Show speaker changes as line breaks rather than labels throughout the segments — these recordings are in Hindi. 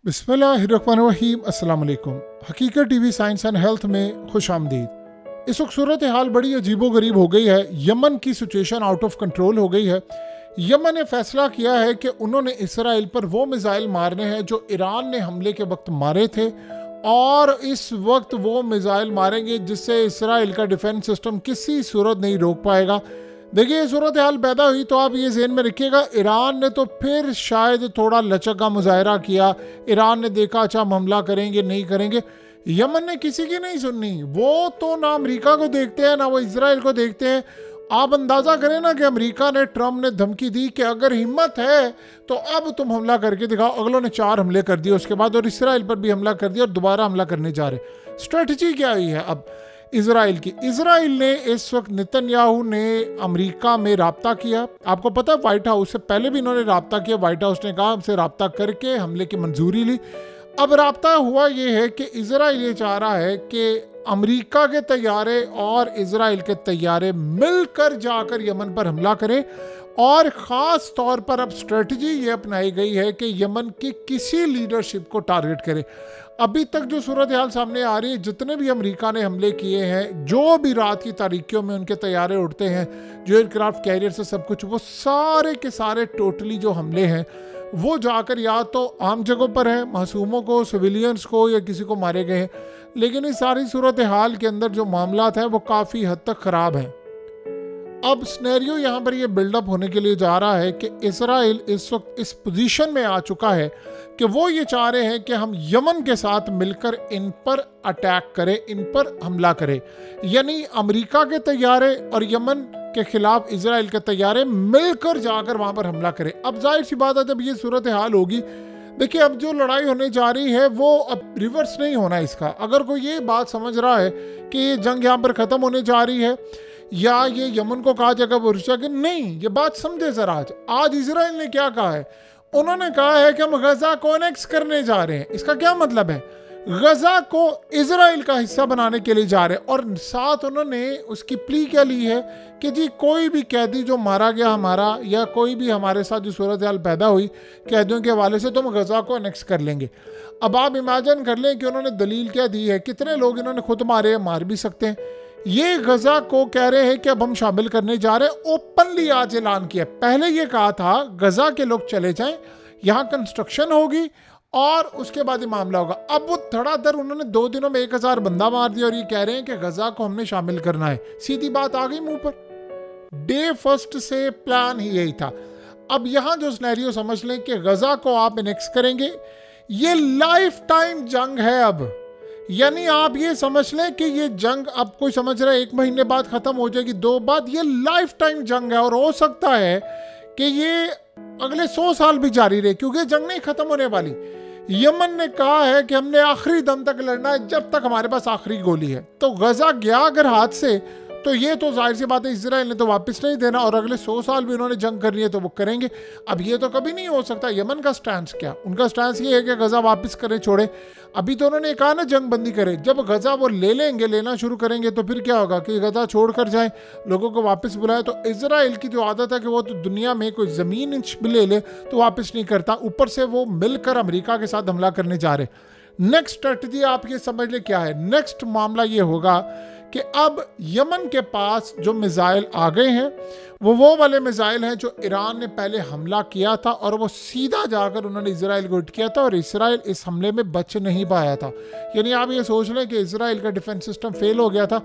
बिस्मिल्लाहिर्रहमानिर्रहीम। अस्सलाम वालेकुम। हकीकत टीवी साइंस एंड हेल्थ में खुश आमदीद। इस वक्त सूरत हाल बड़ी अजीबो गरीब हो गई है। यमन की सिचुएशन आउट ऑफ कंट्रोल हो गई है। यमन ने फैसला किया है कि उन्होंने इसराइल पर वो मिसाइल मारने हैं जो ईरान ने हमले के वक्त मारे थे, और इस वक्त वो मिसाइल मारेंगे जिससे इसराइल का डिफेंस सिस्टम किसी सूरत नहीं रोक पाएगा। देखिए, सूरत हाल पैदा हुई तो आप ये ज़हन में रखिएगा, ईरान ने तो फिर शायद थोड़ा लचक का मुजाहरा किया। ईरान ने देखा अच्छा हम हमला करेंगे नहीं करेंगे। यमन ने किसी की नहीं सुननी। वो तो ना अमेरिका को देखते हैं ना वो इसराइल को देखते हैं। आप अंदाज़ा करें ना कि अमेरिका ने, ट्रम्प ने धमकी दी कि अगर हिम्मत है तो अब तुम हमला करके दिखाओ। अगलों ने 4 हमले कर दिए उसके बाद, और इसराइल पर भी हमला कर दिया और दोबारा हमला करने जा रहे। स्ट्रेटजी क्या हुई है अब इसराइल की? इसराइल ने इस वक्त नेतन्याहू ने अमेरिका में राब्ता किया। आपको पता है व्हाइट हाउस से पहले भी इन्होंने राब्ता किया। व्हाइट हाउस ने कहा हमसे राब्ता करके हमले की मंजूरी ली। अब राब्ता हुआ ये है कि इसराइल ये चाह रहा है कि अमेरिका के तैयारे और इसराइल के तैयारे मिलकर जाकर यमन पर हमला करें, और ख़ास तौर पर अब स्ट्रेटजी ये अपनाई गई है कि यमन की किसी लीडरशिप को टारगेट करें। अभी तक जो सूरत हाल सामने आ रही है, जितने भी अमेरिका ने हमले किए हैं, जो भी रात की तारीखियों में उनके तैयारे उड़ते हैं, जो एयरक्राफ्ट कैरियर से सब कुछ, वो सारे के सारे टोटली जो हमले हैं वो जाकर या तो आम जगहों पर हैं, मासूमों को, सिविलियंस को, या किसी को मारे गए हैं। लेकिन इस सारी सूरत हाल के अंदर जो मामला है वो काफ़ी हद तक ख़राब हैं। अब स्नैरियो यहाँ पर ये बिल्डअप होने के लिए जा रहा है कि इसराइल इस वक्त इस पोजीशन में आ चुका है कि वो ये चाह रहे हैं कि हम यमन के साथ मिलकर इन पर अटैक करें, इन पर हमला करें। यानी अमेरिका के तैयारे और यमन के खिलाफ इसराइल के तैयारे मिलकर जाकर वहाँ पर हमला करें। अब जाहिर सी बात है जब ये सूरत हाल होगी, देखिए अब जो लड़ाई होने जा रही है वो अब रिवर्स नहीं होना इसका। अगर कोई ये बात समझ रहा है कि ये जंग यहाँ पर ख़त्म होने जा रही है या ये यमन को कहा जाएगा वो रुचा, कि नहीं, ये बात समझे जरा। आज इसराइल ने क्या कहा है? उन्होंने कहा है कि हम गजा को एनेक्स करने जा रहे हैं। इसका क्या मतलब है? गजा को इसराइल का हिस्सा बनाने के लिए जा रहे हैं। और साथ उन्होंने उसकी प्ली क्या ली है कि जी कोई भी कैदी जो मारा गया हमारा, या कोई भी हमारे साथ जो सूरत हाल पैदा हुई कैदियों के हवाले से, तो हम गजा को एनेक्स कर लेंगे। अब आप इमेजिन कर लें कि उन्होंने दलील क्या दी है। कितने लोग इन्होंने खुद मारे हैं, मार भी सकते हैं। ये गजा को कह रहे हैं कि अब हम शामिल करने जा रहे हैं। ओपनली आज ऐलान किया। पहले ये कहा था गजा के लोग चले जाएं, यहाँ कंस्ट्रक्शन होगी और उसके बाद ही मामला होगा। अब वो धड़ाधड़ उन्होंने 2 दिनों में 1000 बंदा मार दिया और ये कह रहे हैं कि गजा को हमने शामिल करना है। सीधी बात आ गई मुंह पर। डे फर्स्ट से प्लान ही यही था। अब यहाँ जो सिनेरियो समझ लें कि गजा को आप एनेक्स करेंगे, ये लाइफ टाइम जंग है अब। यानी आप ये समझ लें कि ये जंग, अब कोई समझ रहा है 1 महीने बाद खत्म हो जाएगी, 2 बाद, ये लाइफ टाइम जंग है। और हो सकता है कि ये अगले 100 साल भी जारी रहे, क्योंकि जंग नहीं खत्म होने वाली। यमन ने कहा है कि हमने आखिरी दम तक लड़ना है, जब तक हमारे पास आखिरी गोली है। तो गजा गया अगर हाथ से, तो ये तो जाहिर सी बात है इसराइल ने तो वापस नहीं देना, और अगले 100 साल भी उन्होंने जंग करनी है तो वो करेंगे। अब ये तो कभी नहीं हो सकता। यमन का स्टैंड क्या? उनका स्टैंड ये है कि गजा वापस करे, छोड़े। अभी तो उन्होंने कहा ना जंग बंदी करे। जब गजा वो ले लेंगे, लेना शुरू करेंगे, तो फिर क्या होगा कि गजा छोड़ कर जाए, लोगों को वापस बुलाए। तो इसराइल की जो आदत है कि वो तो दुनिया में कोई ज़मीन इंच भी ले ले तो वापस नहीं करता, ऊपर से वो मिलकर अमेरिका के साथ हमला करने जा रहे। नेक्स्ट स्ट्रेटजी आप ये समझ ले क्या है। नेक्स्ट मामला ये होगा कि अब यमन के पास जो मिसाइल आ गए हैं वो वाले मिसाइल हैं जो ईरान ने पहले हमला किया था, और वो सीधा जाकर उन्होंने इसराइल को हिट किया था, और इसराइल इस हमले में बच नहीं पाया था। यानी आप ये सोच लें कि इसराइल का डिफेंस सिस्टम फेल हो गया था।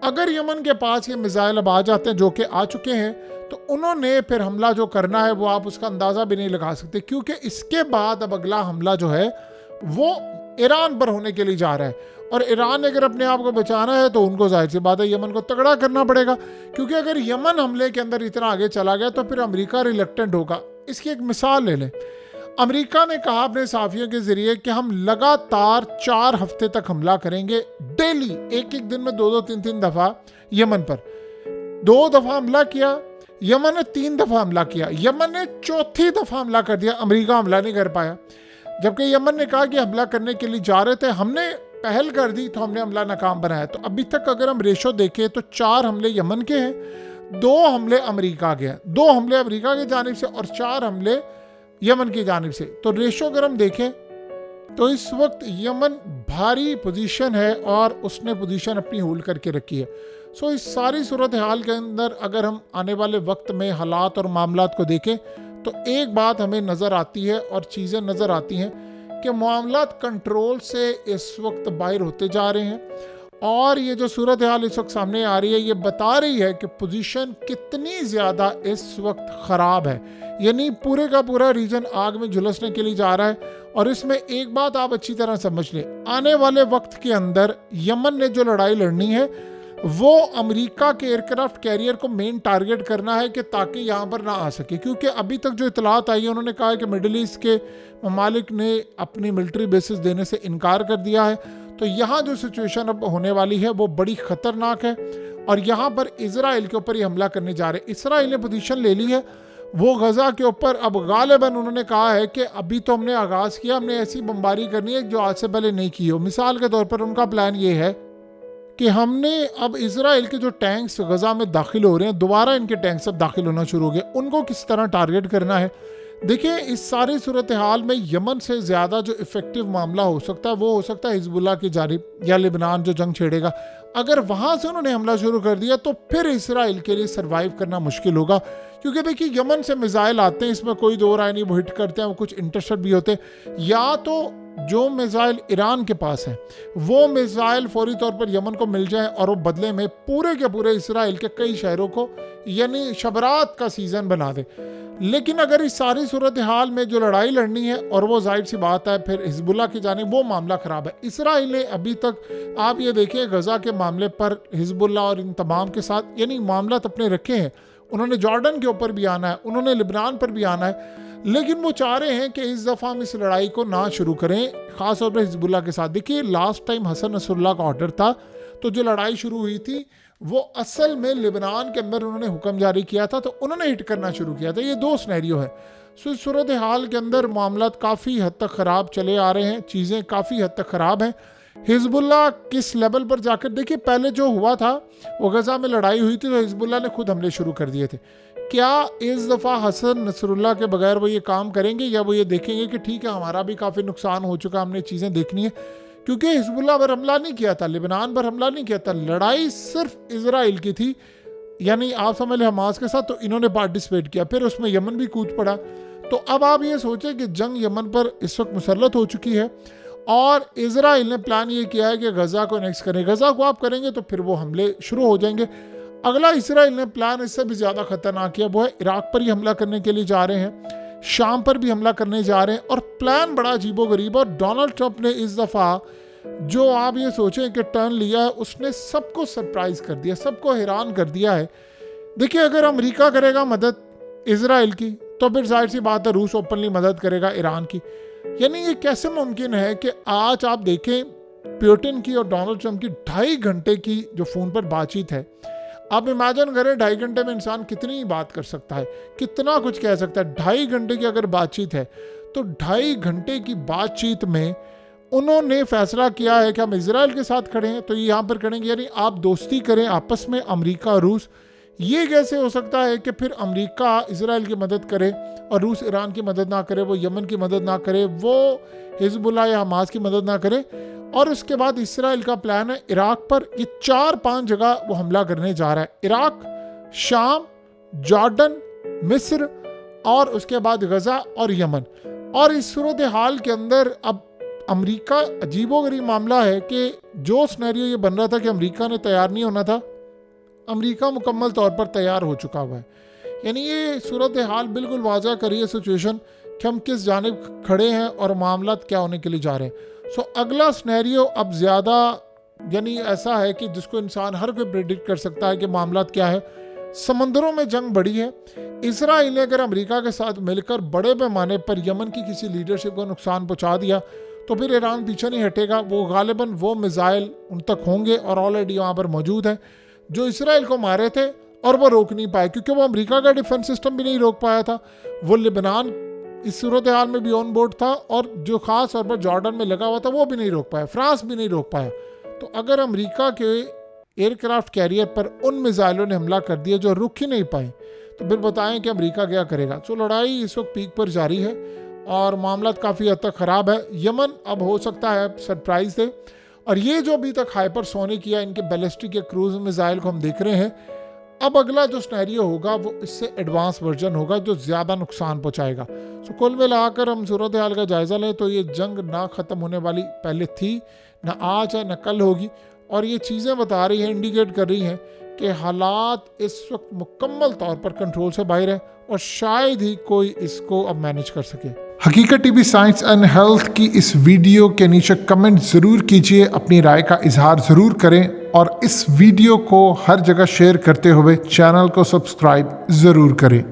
अगर यमन के पास ये मिसाइल अब आ जाते हैं, जो कि आ चुके हैं, तो उन्होंने फिर हमला जो करना है वो आप उसका अंदाज़ा भी नहीं लगा सकते, क्योंकि इसके बाद अब अगला हमला जो है वो ईरान पर होने के लिए जा रहा है। और ईरान ने अगर अपने आप को बचाना है तो उनको जाहिर सी बात है यमन को तगड़ा करना पड़ेगा, क्योंकि अगर यमन हमले के अंदर इतना आगे चला गया तो फिर अमेरिका रिलक्टेंट होगा। इसकी एक मिसाल ले लें। अमेरिका ने कहा अपने साफियों के जरिए कि हम लगातार 4 हफ्ते तक हमला करेंगे, डेली, एक दिन में 2-2, 3-3 दफ़ा यमन पर। 2 दफ़ा हमला किया, यमन ने 3 दफ़ा हमला किया, यमन ने 4थी दफ़ा हमला कर दिया, अमेरिका हमला नहीं कर पाया। जबकि यमन ने कहा कि हमला करने के लिए जा रहे थे, हमने पहल कर दी तो हमने हमला नाकाम बनाया। तो अभी तक अगर हम रेशो देखें तो 4 हमले यमन के हैं, 2 हमले अमेरिका के हैं, 2 हमले अमेरिका की जानिब से और 4 हमले यमन की जानिब से। तो रेशो अगर हम देखें तो इस वक्त यमन भारी पोजीशन है और उसने पोजीशन अपनी होल्ड करके रखी है। सो इस सारी सूरत हाल के अंदर अगर हम आने वाले वक्त में हालात और मामलात को देखें तो एक बात हमें नज़र आती है और चीज़ें नज़र आती हैं कि मामलात कंट्रोल से इस वक्त बाहर होते जा रहे हैं। और ये जो सूरत हाल इस वक्त सामने आ रही है ये बता रही है कि पोजीशन कितनी ज़्यादा इस वक्त ख़राब है, यानी पूरे का पूरा रीजन आग में झुलसने के लिए जा रहा है। और इसमें एक बात आप अच्छी तरह समझ लें, आने वाले वक्त के अंदर यमन ने जो लड़ाई लड़नी है वो अमेरिका के एयरक्राफ्ट कैरियर को मेन टारगेट करना है कि ताकि यहाँ पर ना आ सके, क्योंकि अभी तक जो इतलात आई है उन्होंने कहा है कि मिडिल ईस्ट के ममालिक ने अपनी मिलिट्री बेसिस देने से इनकार कर दिया है। तो यहाँ जो सिचुएशन अब होने वाली है वो बड़ी ख़तरनाक है और यहाँ पर इजराइल के ऊपर ही हमला करने जा रहे हैं। इसराइल ने पोजीशन ले ली है वो गज़ा के ऊपर। अब गालिबन उन्होंने कहा है कि अभी तो हमने आगाज़ किया, हमने ऐसी बमबारी करनी है जो आज से पहले नहीं की हो। मिसाल के तौर पर उनका प्लान ये है कि हमने अब इजराइल के जो टैंक्स गज़ा में दाखिल हो रहे हैं, दोबारा इनके टैंक्स अब दाखिल होना शुरू हो गए, उनको किस तरह टारगेट करना है। देखिए इस सारी सूरत हाल में यमन से ज़्यादा जो इफ़ेक्टिव मामला हो सकता है वो हो सकता है हिजबुल्लाह की जानिब या लेबनान जो जंग छेड़ेगा। अगर वहाँ से उन्होंने हमला शुरू कर दिया तो फिर इसराइल के लिए सर्वाइव करना मुश्किल होगा, क्योंकि देखिए यमन से मिसाइल आते हैं, इसमें कोई दो राय नहीं, वो हिट करते हैं, वो कुछ इंटरसेप्ट भी होते हैं। या तो जो मिसाइल ईरान के पास है वो मिसाइल फौरी तौर पर यमन को मिल जाए और वो बदले में पूरे के पूरे इसराइल के कई शहरों को यानी शबरात का सीज़न बना दे। लेकिन अगर इस सारी सूरत हाल में जो लड़ाई लड़नी है और वो जाहिर सी बात है फिर हिजबुल्लाह की जानिब, वो मामला ख़राब है। इसराइल ने अभी तक आप ये देखिए गज़ा के मामले पर हिजबुल्लाह और इन तमाम के साथ यानी मामला अपने रखे हैं। उन्होंने जॉर्डन के ऊपर भी आना है, उन्होंने लिबनान पर भी आना है, लेकिन वो चाह रहे हैं कि इस दफ़ा हम इस लड़ाई को ना शुरू करें, ख़ास तौर पर हिजबुल्लाह के साथ। देखिए लास्ट टाइम हसन नसरुल्लाह का ऑर्डर था, तो जो लड़ाई शुरू हुई थी वो असल में लिबनान के अंदर उन्होंने हुक्म जारी किया था, तो उन्होंने हिट करना शुरू किया था। ये दो सिनेरियो है। सो इस सूरत हाल के अंदर मामला काफ़ी हद तक ख़राब चले आ रहे हैं, चीज़ें काफ़ी हद तक ख़राब हैं। हिजबुल्लाह किस लेवल पर जाकर, देखिए पहले जो हुआ था वो गज़ा में लड़ाई हुई थी तो हिजबुल्लाह ने खुद हमले शुरू कर दिए थे। क्या इस दफ़ा हसन नसरुल्लाह के बगैर वो ये काम करेंगे या वो ये देखेंगे कि ठीक है हमारा भी काफ़ी नुकसान हो चुका, हमने चीज़ें देखनी है। क्योंकि हिजबुल्लाह पर हमला नहीं किया था, लिबनान पर हमला नहीं किया था, लड़ाई सिर्फ इजराइल की थी, यानी आप समझ लें हमास के साथ, तो इन्होंने पार्टिसिपेट किया, फिर उसमें यमन भी कूद पड़ा। तो अब आप ये सोचें कि जंग यमन पर इस वक्त मुसल्लत हो चुकी है और इजराइल ने प्लान ये किया है कि गज़ा को नेक्स्ट करें। गज़ा को आप करेंगे तो फिर वो हमले शुरू हो जाएंगे। अगला इसराइल ने प्लान इससे भी ज़्यादा खतरनाक किया, वो है इराक पर ही हमला करने के लिए जा रहे हैं, शाम पर भी हमला करने जा रहे हैं। और प्लान बड़ा अजीबोगरीब, और डोनाल्ड ट्रंप ने इस दफ़ा जो आप ये सोचें कि टर्न लिया है उसने सबको सरप्राइज़ कर दिया, सबको हैरान कर दिया है। देखिए अगर अमेरिका करेगा मदद इजराइल की तो फिर जाहिर सी बात है रूस ओपनली मदद करेगा ईरान की। यानी ये कैसे मुमकिन है कि आज आप देखें पुतिन की और डोनाल्ड ट्रंप की 2.5 घंटे की जो फ़ोन पर बातचीत है, आप इमेजिन करें 2.5 घंटे में इंसान कितनी बात कर सकता है, कितना कुछ कह सकता है। 2.5 घंटे की अगर बातचीत है तो 2.5 घंटे की बातचीत में उन्होंने फैसला किया है कि हम इजराइल के साथ खड़े हैं तो ये यहाँ पर करेंगे, यानी आप दोस्ती करें आपस में अमेरिका और रूस। ये कैसे हो सकता है कि फिर अमेरिका इजराइल की मदद करे और रूस ईरान की मदद ना करे, वो यमन की मदद ना करे, वो हिजबुल्लाह या हमास की मदद ना करे। और उसके बाद इसराइल का प्लान है इराक पर, ये 4-5 जगह वो हमला करने जा रहा है, इराक, शाम, जॉर्डन, मिस्र और उसके बाद गज़ा और यमन। और इस सूरत हाल के अंदर अब अमेरिका, अजीबोगरीब मामला है कि जो सिनेरियो ये बन रहा था कि अमेरिका ने तैयार नहीं होना था, अमेरिका मुकम्मल तौर पर तैयार हो चुका हुआ है। यानी ये सूरत हाल बिल्कुल वाज़ह करी है सिचुएशन कि हम किस जानिब खड़े हैं और मामला क्या होने के लिए जा रहे हैं। सो अगला सिनेरियो अब ज़्यादा यानी ऐसा है कि जिसको इंसान हर कोई प्रेडिक्ट कर सकता है कि मामला क्या है। समंदरों में जंग बढ़ी है। इसराइल ने अगर अमेरिका के साथ मिलकर बड़े पैमाने पर यमन की किसी लीडरशिप को नुकसान पहुंचा दिया तो फिर ईरान पीछे नहीं हटेगा। वो गालिबन वो मिसाइल उन तक होंगे और ऑलरेडी वहाँ पर मौजूद हैं जो इसराइल को मारे थे और वो रोक नहीं पाए, क्योंकि वो अमेरिका का डिफेंस सिस्टम भी नहीं रोक पाया था। वो लिबनान इस सूरत हाल में भी ऑन बोर्ड था और जो ख़ास तौर पर जॉर्डन में लगा हुआ था वो भी नहीं रोक पाया, फ्रांस भी नहीं रोक पाया। तो अगर अमेरिका के एयरक्राफ्ट कैरियर पर उन मिसाइलों ने हमला कर दिया जो रुक ही नहीं पाए तो फिर बताएं कि अमेरिका क्या करेगा। तो लड़ाई इस वक्त पीक पर जारी है और मामला काफ़ी हद तक ख़राब है। यमन अब हो सकता है सरप्राइज़ दे, और ये जो अभी तक हाइपरसोनिक या इनके बैलिस्टिक या क्रूज मिसाइल को हम देख रहे हैं, अब अगला जो सिनेरियो होगा वो इससे एडवांस वर्जन होगा जो ज़्यादा नुकसान पहुंचाएगा। सो कुल मिलाकर हम सूरत हाल का जायज़ा लें तो ये जंग ना ख़त्म होने वाली पहले थी, ना आज है, ना कल होगी। और ये चीज़ें बता रही हैं, इंडिकेट कर रही हैं कि हालात इस वक्त मुकम्मल तौर पर कंट्रोल से बाहर है और शायद ही कोई इसको अब मैनेज कर सके। हकीकत टीवी साइंस एंड हेल्थ की इस वीडियो के नीचे कमेंट ज़रूर कीजिए, अपनी राय का इजहार ज़रूर करें और इस वीडियो को हर जगह शेयर करते हुए चैनल को सब्सक्राइब ज़रूर करें।